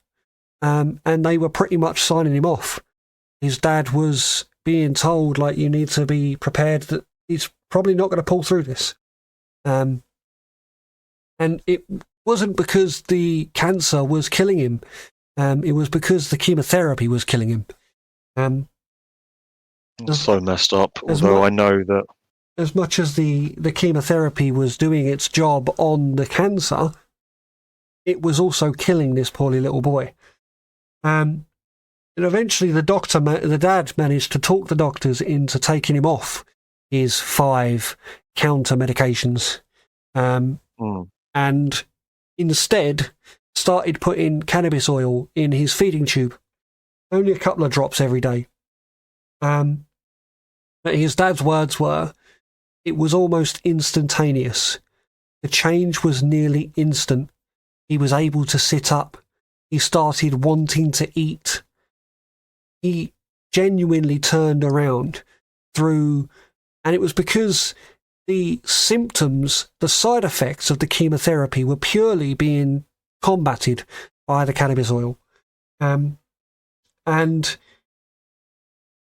and they were pretty much signing him off. His dad was being told, like, you need to be prepared that he's probably not going to pull through this. And it wasn't because the cancer was killing him. It was because the chemotherapy was killing him. It's so messed up, although I know that... As much as the chemotherapy was doing its job on the cancer, it was also killing this poorly little boy. And eventually the dad managed to talk the doctors into taking him off his 5 counter medications. And instead started putting cannabis oil in his feeding tube. Only a couple of drops every day. But his dad's words were, it was almost instantaneous. The change was nearly instant. He was able to sit up. He started wanting to eat. He genuinely turned around through And it was because the symptoms, the side effects of the chemotherapy were purely being combated by the cannabis oil. And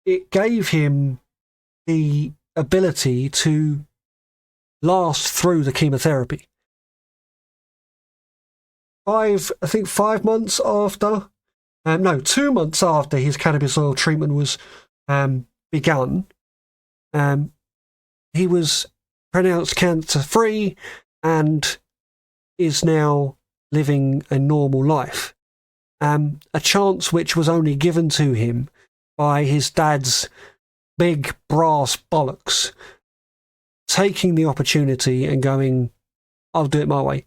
it gave him the ability to last through the chemotherapy. 5 months after, 2 months after his cannabis oil treatment was begun, he was pronounced cancer-free and is now living a normal life. A chance which was only given to him by his dad's big brass bollocks, taking the opportunity and going, I'll do it my way.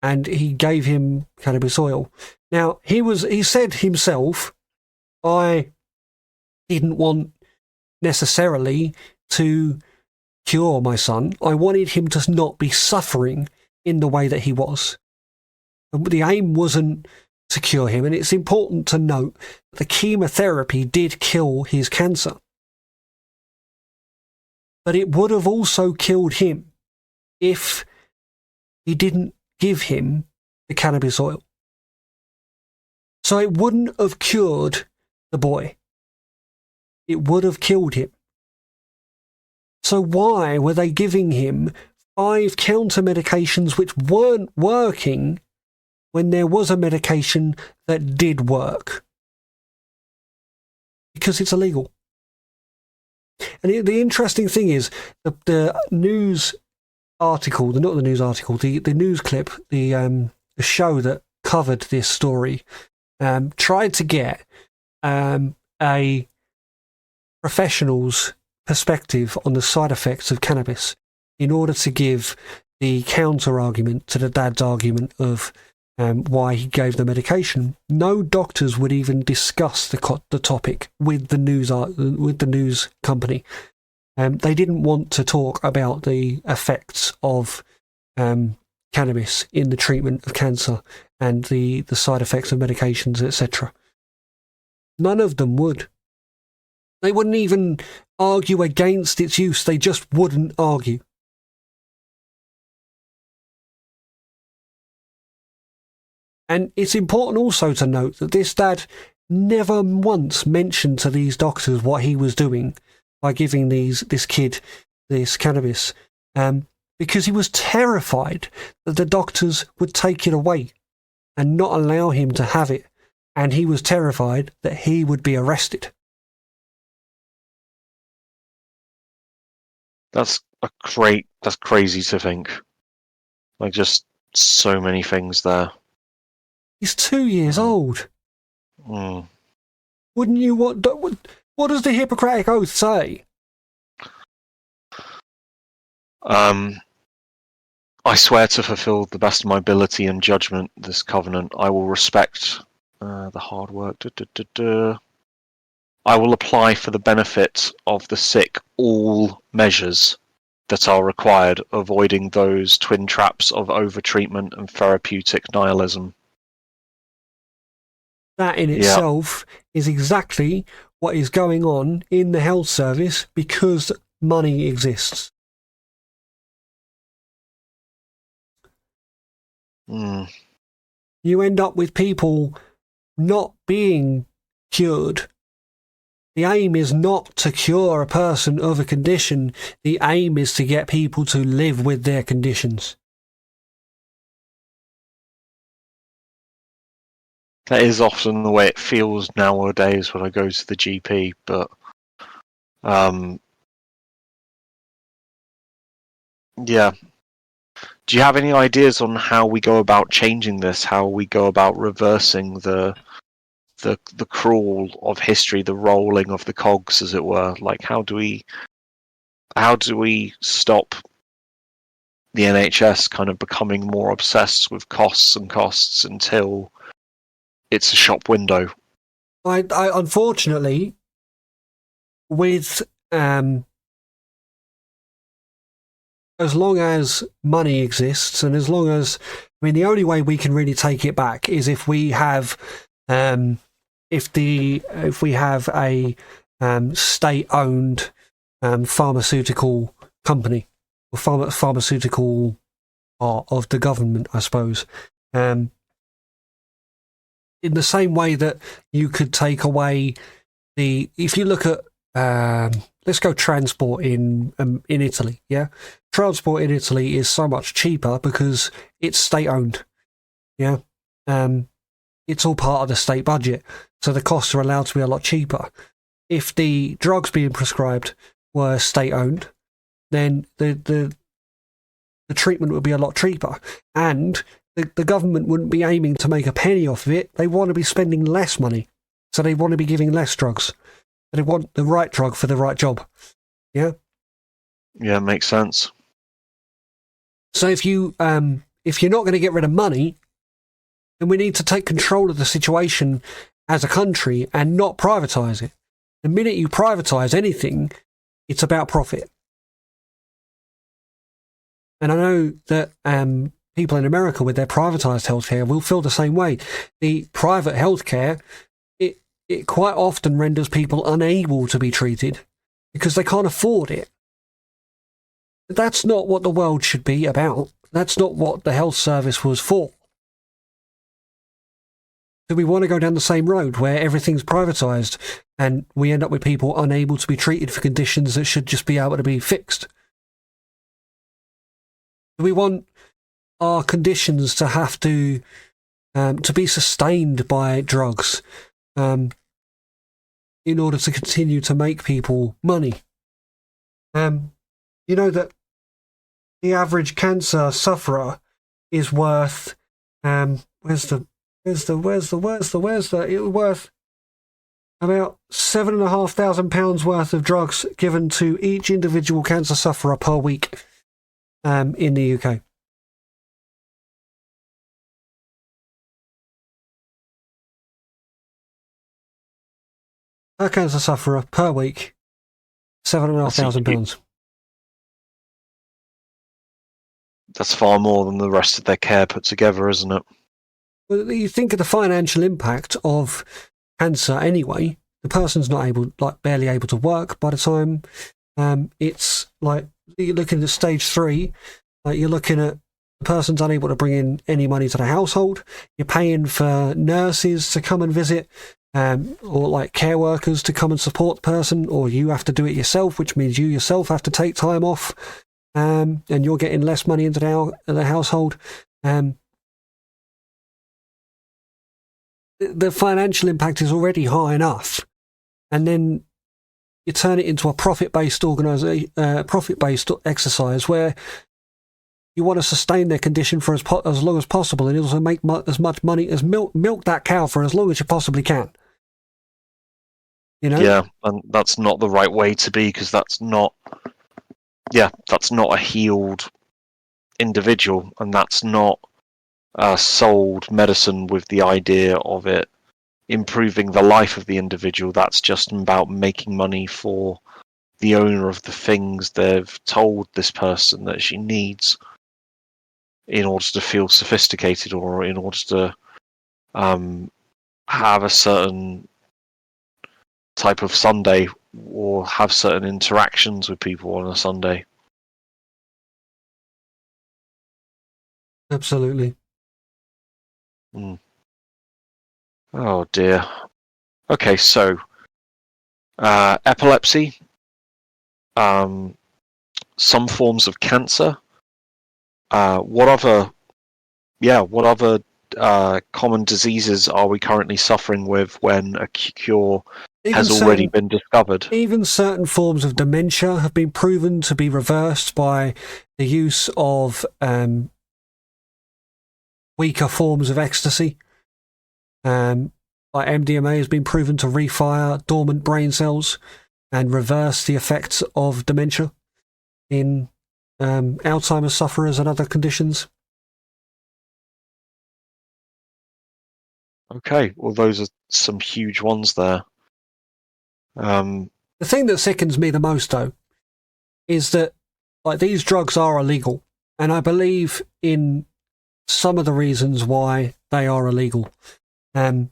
And he gave him cannabis oil. Now, he said himself, I didn't want necessarily to cure my son. I wanted him to not be suffering in the way that he was. The aim wasn't to cure him, and it's important to note that the chemotherapy did kill his cancer. But it would have also killed him if he didn't give him the cannabis oil. So it wouldn't have cured the boy. It would have killed him. So why were they giving him 5 counter medications which weren't working when there was a medication that did work? Because it's illegal. And the interesting thing is, the news article, the news clip, the show that covered this story, tried to get a professional's perspective on the side effects of cannabis in order to give the counter argument to the dad's argument of why he gave the medication. No doctors would even discuss the topic with the news company. They didn't want to talk about the effects of cannabis in the treatment of cancer and the side effects of medications, etc. None of them would. They wouldn't even argue against its use. They just wouldn't argue. And it's important also to note that this dad never once mentioned to these doctors what he was doing by giving this kid this cannabis, because he was terrified that the doctors would take it away and not allow him to have it, and he was terrified that he would be arrested. That's crazy to think. Like, just so many things there. He's 2 years old. Mm. Wouldn't you? What does the Hippocratic Oath say? I swear to fulfill the best of my ability and judgment this covenant. I will respect the hard work. I will apply for the benefit of the sick all measures that are required, avoiding those twin traps of overtreatment and therapeutic nihilism. That in itself is exactly what is going on in the health service because money exists. Mm. You end up with people not being cured. The aim is not to cure a person of a condition. The aim is to get people to live with their conditions. That is often the way it feels nowadays when I go to the GP, but yeah. Do you have any ideas on how we go about changing this? How we go about reversing the crawl of history, the rolling of the cogs, as it were? Like, how do we stop the NHS kind of becoming more obsessed with costs until it's a shop window? I unfortunately, with as long as money exists, and as long as, I mean, the only way we can really take it back is if we have if we have a state-owned pharmaceutical company or pharmaceutical part of the government, I suppose. In the same way that you could take away if you look at, let's go transport in Italy, yeah? Transport in Italy is so much cheaper because it's state-owned, yeah? It's all part of the state budget, so the costs are allowed to be a lot cheaper. If the drugs being prescribed were state-owned, then the treatment would be a lot cheaper, and the government wouldn't be aiming to make a penny off of it. They want to be spending less money, so they want to be giving less drugs. They want the right drug for the right job. Yeah? Yeah, makes sense. So if you're not going to get rid of money, then we need to take control of the situation as a country and not privatise it. The minute you privatise anything, it's about profit. And I know that people in America with their privatised healthcare will feel the same way. The private healthcare, it quite often renders people unable to be treated because they can't afford it. That's not what the world should be about. That's not what the health service was for. Do we want to go down the same road where everything's privatised and we end up with people unable to be treated for conditions that should just be able to be fixed? Do we want our conditions to have to be sustained by drugs in order to continue to make people money? You know that the average cancer sufferer is worth worth about £7,500 worth of drugs given to each individual cancer sufferer per week in the UK. A cancer sufferer per week, £7,500. That's far more than the rest of their care put together, isn't it? Well, you think of the financial impact of cancer anyway. The person's barely able to work by the time it's like you're looking at stage 3. Like you're looking at the person's unable to bring in any money to the household. You're paying for nurses to come and visit, or like care workers to come and support the person, or you have to do it yourself, which means you yourself have to take time off, and you're getting less money into the household. The financial impact is already high enough, and then you turn it into a profit-based exercise where you want to sustain their condition for as long as possible, and also make as much money as milk that cow for as long as you possibly can. You know? Yeah, and that's not the right way to be, because that's not a healed individual, and that's not sold medicine with the idea of it improving the life of the individual. That's just about making money for the owner of the things they've told this person that she needs in order to feel sophisticated, or in order to have a certain type of Sunday, or have certain interactions with people on a Sunday. Absolutely. Oh dear. Okay, so epilepsy, some forms of cancer. What other common diseases are we currently suffering with when a cure has already been discovered? Even certain forms of dementia have been proven to be reversed by the use of weaker forms of ecstasy. Like MDMA has been proven to refire dormant brain cells and reverse the effects of dementia in Alzheimer's sufferers and other conditions. Okay, well, those are some huge ones there. The thing that sickens me the most, though, is that these drugs are illegal, and I believe in some of the reasons why they are illegal. But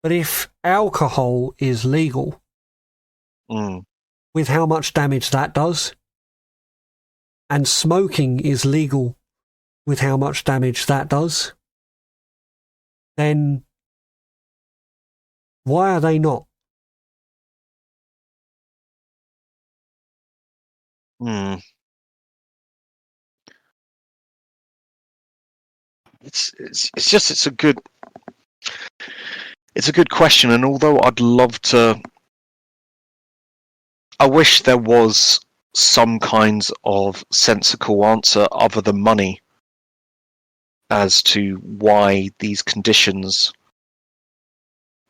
if alcohol is legal, with how much damage that does, and smoking is legal with how much damage that does, then why are they not? It's a good question, and although I'd love to, I wish there was some kinds of sensible answer other than money as to why these conditions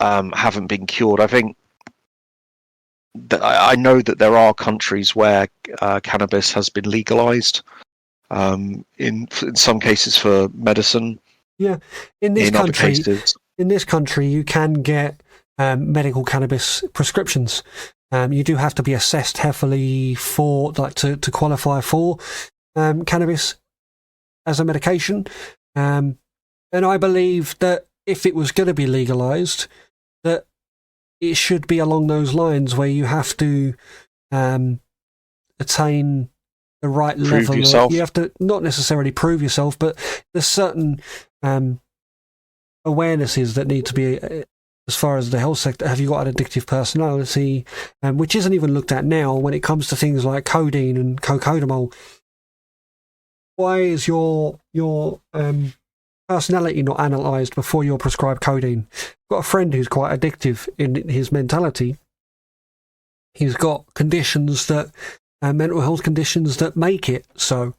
haven't been cured. I think that I know that there are countries where cannabis has been legalized, in some cases for medicine. Yeah, in this country, you can get medical cannabis prescriptions. You do have to be assessed heavily to qualify for cannabis as a medication. And I believe that if it was going to be legalized, that it should be along those lines where you have to attain the right level. You have to not necessarily prove yourself, but there's certain awarenesses that need to be, as far as the health sector. Have you got an addictive personality, which isn't even looked at now when it comes to things like codeine and cocodamol? Why is your personality not analysed before you're prescribed codeine? I've got a friend who's quite addictive in his mentality. He's got conditions that, mental health conditions that make it so.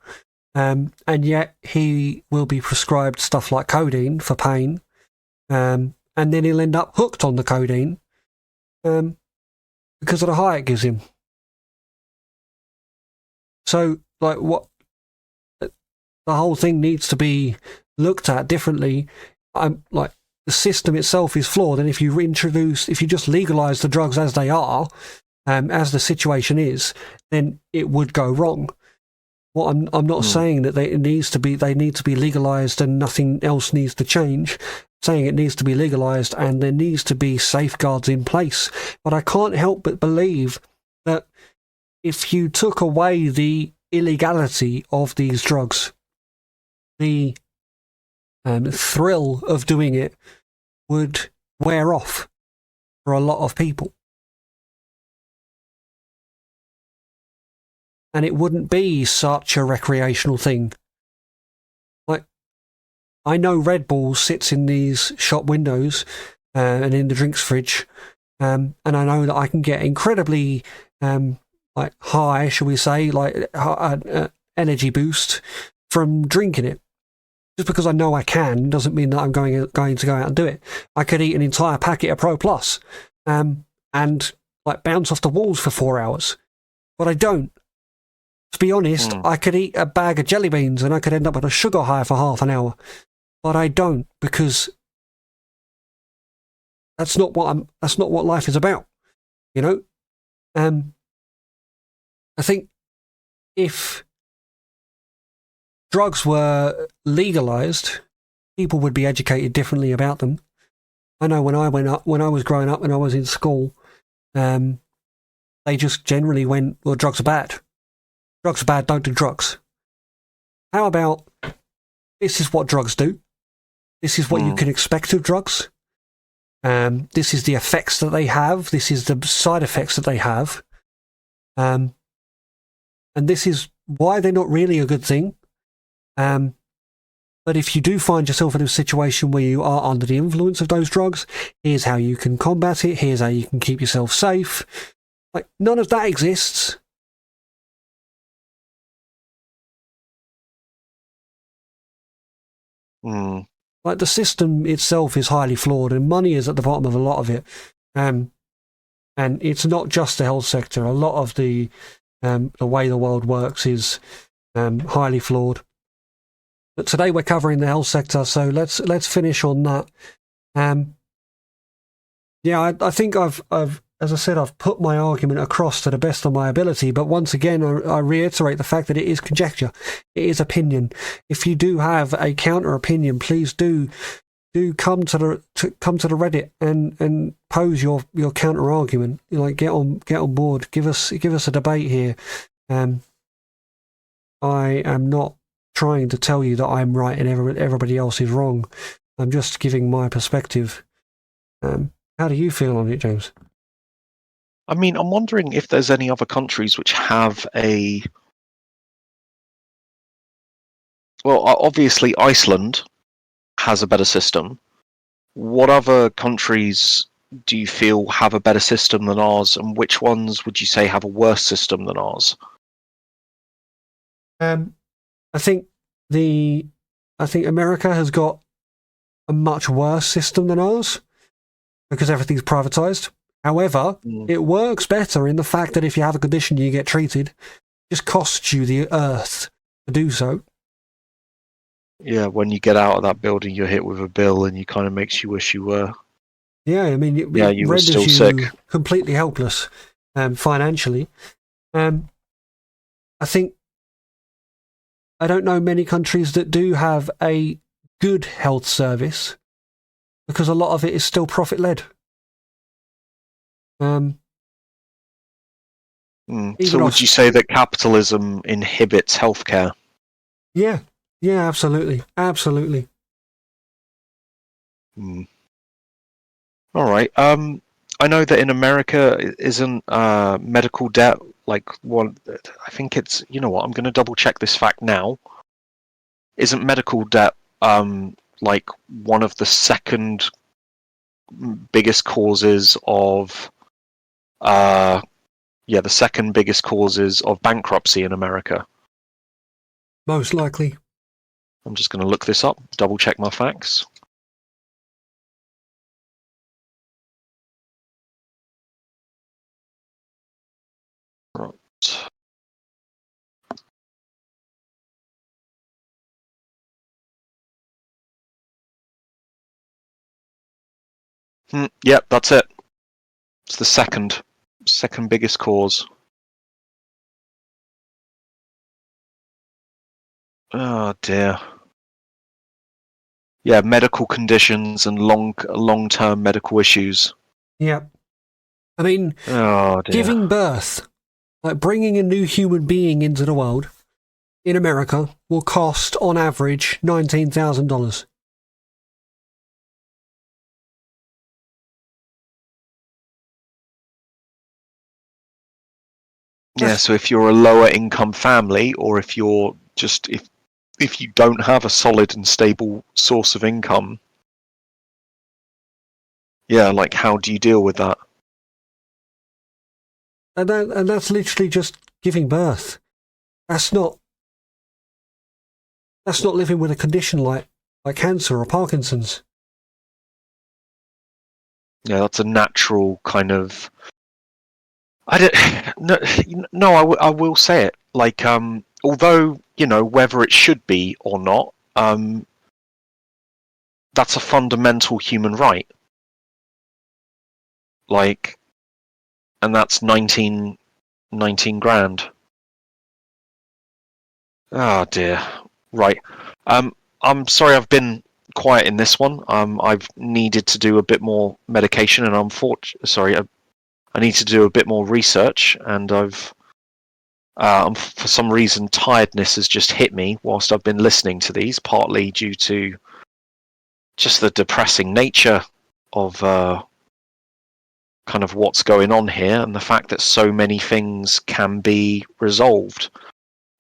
And yet he will be prescribed stuff like codeine for pain. And then he'll end up hooked on the codeine because of the high it gives him. So, like, what the whole thing needs to be looked at differently. Like, the system itself is flawed, and if you just legalise the drugs as they are, as the situation is, then it would go wrong. What I'm not saying that they need to be legalised and nothing else needs to change. I'm saying it needs to be legalised and there needs to be safeguards in place. But I can't help but believe that if you took away the illegality of these drugs, the thrill of doing it would wear off for a lot of people. And it wouldn't be such a recreational thing. Like, I know Red Bull sits in these shop windows and in the drinks fridge, and I know that I can get incredibly like high, shall we say, like energy boost from drinking it. Just because I know I can doesn't mean that I'm going to go out and do it. I could eat an entire packet of Pro Plus and like bounce off the walls for 4 hours, but I don't. To be honest, I could eat a bag of jelly beans and I could end up with a sugar high for half an hour, but I don't, because that's not what life is about, you know. I think if drugs were legalized, people would be educated differently about them. I know when I was growing up, when I was in school, they just generally went, well, drugs are bad. Drugs are bad, don't do drugs. How about, this is what drugs do. This is what you can expect of drugs. This is the effects that they have. This is the side effects that they have. And this is why they're not really a good thing. But if you do find yourself in a situation where you are under the influence of those drugs, here's how you can combat it. Here's how you can keep yourself safe. Like, none of that exists. Like, the system itself is highly flawed, and money is at the bottom of a lot of it. And it's not just the health sector. A lot of the way the world works is highly flawed. But today we're covering the health sector, so let's finish on that. I think I've as I said, I've put my argument across to the best of my ability, but once again, I reiterate the fact that it is conjecture. It is opinion. If you do have a counter opinion, please do do come to the Reddit and pose your counter argument. Like get on board. Give us a debate here. I am not trying to tell you that I'm right and everybody else is wrong. I'm just giving my perspective. How do you feel on it, James? I mean, I'm wondering if there's any other countries which have a... Well, obviously Iceland has a better system. What other countries do you feel have a better system than ours, and which ones would you say have a worse system than ours? I think America has got a much worse system than ours because everything's privatized. However, it works better in the fact that if you have a condition, you get treated. It just costs you the earth to do so. Yeah, when you get out of that building, you're hit with a bill, and you kind of makes you wish you were. Yeah, I mean, it you were renders still you sick. Completely helpless financially. I think I don't know many countries that do have a good health service because a lot of it is still profit-led. So would you say that capitalism inhibits healthcare? Yeah, absolutely. Absolutely. All right. I know that in America, isn't medical debt like one? I think it's. You know what? I'm going to double check this fact now. Isn't medical debt like one of the second biggest causes of the second biggest causes of bankruptcy in America? Most likely. I'm just going to look this up, double check my facts. Right. Yep, that's it. It's the second biggest cause. Oh dear. Yeah, medical conditions and long-term medical issues. Yeah. I mean, giving birth, like bringing a new human being into the world in America will cost on average $19,000. Yeah, so if you're a lower income family, or if you're just if you don't have a solid and stable source of income, yeah, like how do you deal with that? And that's literally just giving birth. That's not living with a condition like cancer or Parkinson's. Yeah, that's a natural kind of. I will say it. Like, although whether it should be or not, that's a fundamental human right. Like, and that's 19 grand. Oh dear. Right. I'm sorry I've been quiet in this one. I've needed to do a bit more medication, and I need to do a bit more research, and I've for some reason tiredness has just hit me whilst I've been listening to these, partly due to just the depressing nature of kind of what's going on here, and the fact that so many things can be resolved,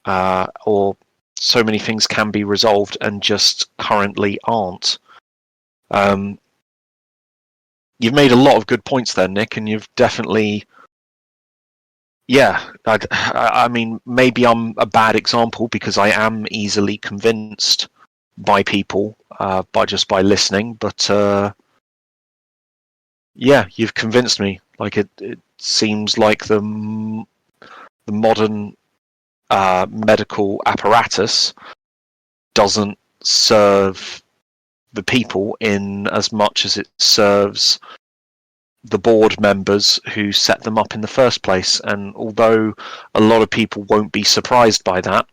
or so many things can be resolved and just currently aren't. You've made a lot of good points there, Nick, and you've definitely... Yeah, I mean, maybe I'm a bad example because I am easily convinced by people by listening, but yeah, you've convinced me. Like it seems like the modern medical apparatus doesn't serve the people in as much as it serves the board members who set them up in the first place. And although a lot of people won't be surprised by that,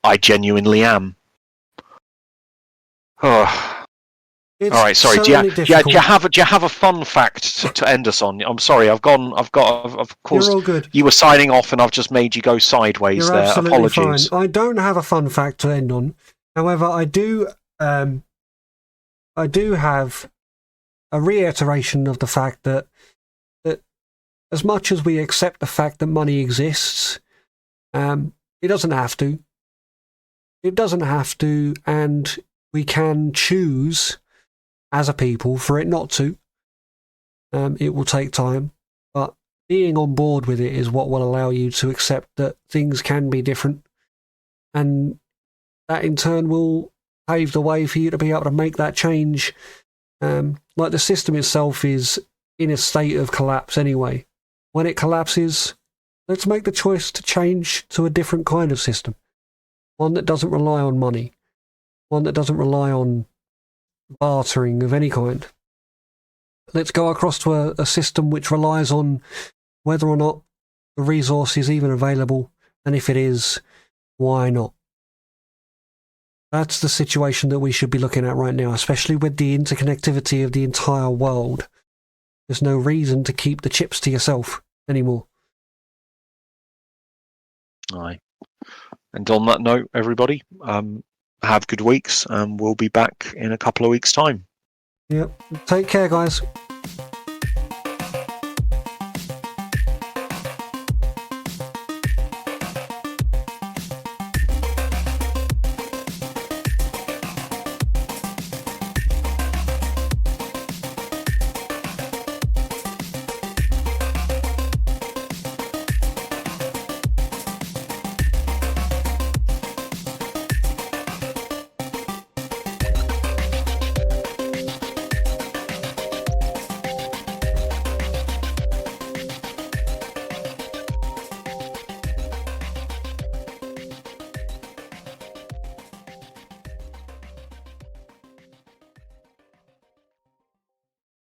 I genuinely am. Oh, It's All right, sorry. Do certainly you difficult. have a fun fact to end us on? I'm sorry. I've of course. You're all good. You were signing off, and I've just made you go sideways You're there. absolutely fine. Apologies. I don't have a fun fact to end on. However, I do have a reiteration of the fact that as much as we accept the fact that money exists, it doesn't have to. It doesn't have to, and we can choose as a people for it not to. It will take time, but being on board with it is what will allow you to accept that things can be different, and that in turn will pave the way for you to be able to make that change. Like the system itself is in a state of collapse anyway. When it collapses, let's make the choice to change to a different kind of system. One that doesn't rely on money. One that doesn't rely on bartering of any kind. Let's go across to a system which relies on whether or not the resource is even available, and if it is, why not? That's the situation that we should be looking at right now, especially with the interconnectivity of the entire world. There's no reason to keep the chips to yourself anymore. Aye. And on that note, everybody, have good weeks, and we'll be back in a couple of weeks' time. Yep. Take care, guys.